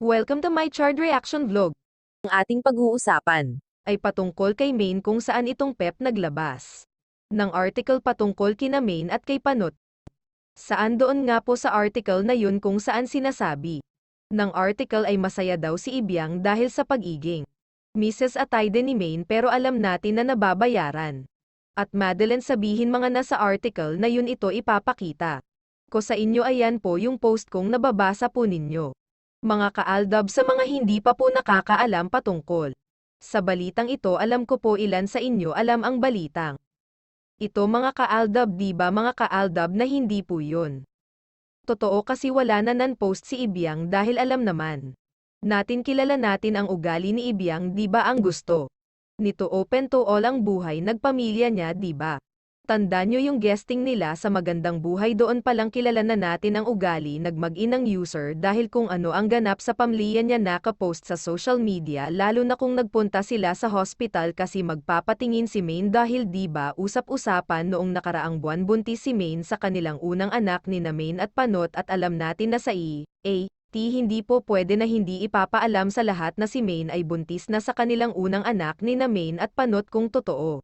Welcome to my Chard Reaction Vlog. Ang ating pag-uusapan Ay patungkol kay Maine kung saan itong Pep naglabas ng article patungkol kina Maine at kay Panot. Saan doon nga po sa article na yun kung saan sinasabi ng article ay masaya daw si Ibiang dahil sa pagiging Mrs. Atayde ni Maine pero alam natin na nababayaran. At Madeline sabihin mga nasa article na yun ito ipapakita ko sa inyo, ayan po yung post kong nababasa po ninyo. Mga kaaldab, sa mga hindi pa po nakakaalam patungkol sa balitang ito, alam ko po ilan sa inyo alam ang balitang ito mga kaaldab, di ba mga kaaldab na hindi po yun totoo kasi wala na nan-post si Ibiang dahil alam naman natin, kilala natin ang ugali ni Ibiang, di ba ang gusto nito open to all ang buhay nagpamilya niya, di ba? Tanda nyo yung guesting nila sa Magandang Buhay, doon palang kilala na natin ang ugali nagmag-inang user dahil kung ano ang ganap sa pamilya niya nakapost sa social media, lalo na kung nagpunta sila sa hospital kasi magpapatingin si Maine dahil di ba usap-usapan noong nakaraang buwan buntis si Maine sa kanilang unang anak ni na Maine at Panot, at alam natin na sa hindi po pwede na hindi ipapaalam sa lahat na si Maine ay buntis na sa kanilang unang anak ni na Maine at Panot kung totoo.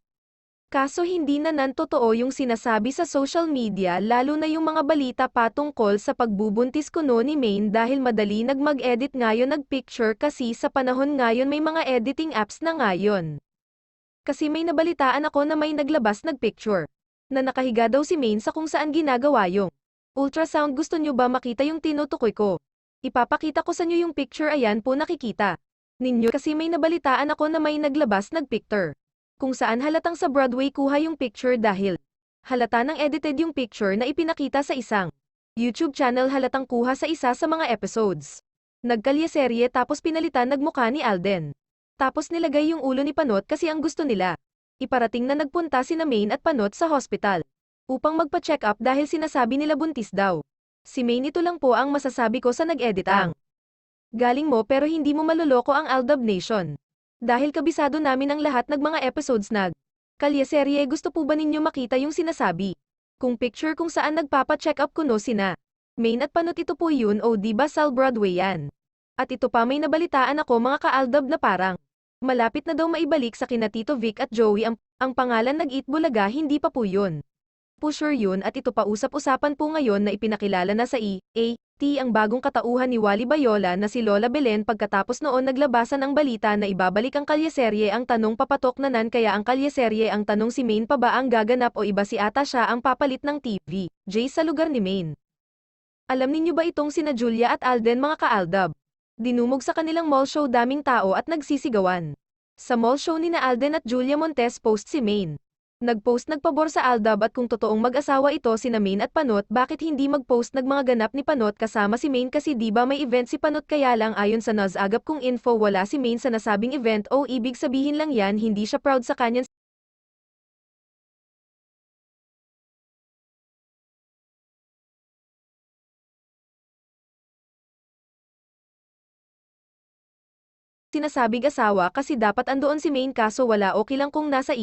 Kaso hindi na totoo yung sinasabi sa social media, lalo na yung mga balita patungkol sa pagbubuntis kuno ni Maine dahil madali mag-edit ngayon nagpicture kasi sa panahon ngayon may mga editing apps na ngayon. Kasi may nabalitaan ako na may naglabas nagpicture na nakahiga daw si Maine sa kung saan ginagawa yung ultrasound. Gusto nyo ba makita yung tinutukoy ko? Ipapakita ko sa nyo yung picture, ayan po nakikita ninyo, kasi may nabalitaan ako na may naglabas nagpicture kung saan halatang sa Broadway kuha yung picture dahil halata nang edited yung picture na ipinakita sa isang YouTube channel, halatang kuha sa isa sa mga episodes. Nagkalye-serye tapos pinalitan nagmukha ni Alden. Tapos nilagay yung ulo ni Panot kasi ang gusto nila iparating na nagpunta si na Maine at Panot sa hospital upang magpa-check up dahil sinasabi nila buntis daw si Maine. Ito lang po ang masasabi ko sa nag-edit ang galing mo, pero hindi mo maloloko ang Aldab Nation. Dahil kabisado namin ang lahat ng mga episodes kalye-serye. Gusto po ba ninyo makita yung sinasabi kung picture kung saan nagpapa-check up kuno sina Maine at Panot? Ito po yun, o diba Sal Broadway yan. At ito pa, may nabalitaan ako mga kaaldab na parang malapit na daw maibalik sa kina Tito Vic at Joey ang pangalan nag-eat Bulaga, hindi pa po yun po sure yun. At ito pa, usap-usapan po ngayon na ipinakilala na sa ang bagong katauhan ni Wally Bayola na si Lola Belen pagkatapos noon naglabasan ang balita na ibabalik ang kalyeserye. Ang tanong, papatok na kaya ang kalyeserye? Ang tanong, si Maine pa ba ang gaganap o iba si ata siya ang papalit ng TV sa lugar ni Maine? Alam ninyo ba itong sina Julia at Alden mga kaaldab? Dinumog sa kanilang mall show, daming tao at nagsisigawan. Sa mall show ni na Alden at Julia Montes, post si Maine. Nagpost nagpabor sa Aldab, at kung totoong mag-asawa ito sina Maine at Panot, bakit hindi mag-post nagmanga ganap ni Panot kasama si Maine? Kasi di ba may event si Panot, kaya lang ayon sa nasagap kong info wala si Maine sa nasabing event, o ibig sabihin lang yan hindi siya proud sa kanyang sinasabing asawa, kasi dapat andoon si Maine kaso wala. Okay lang kung nasa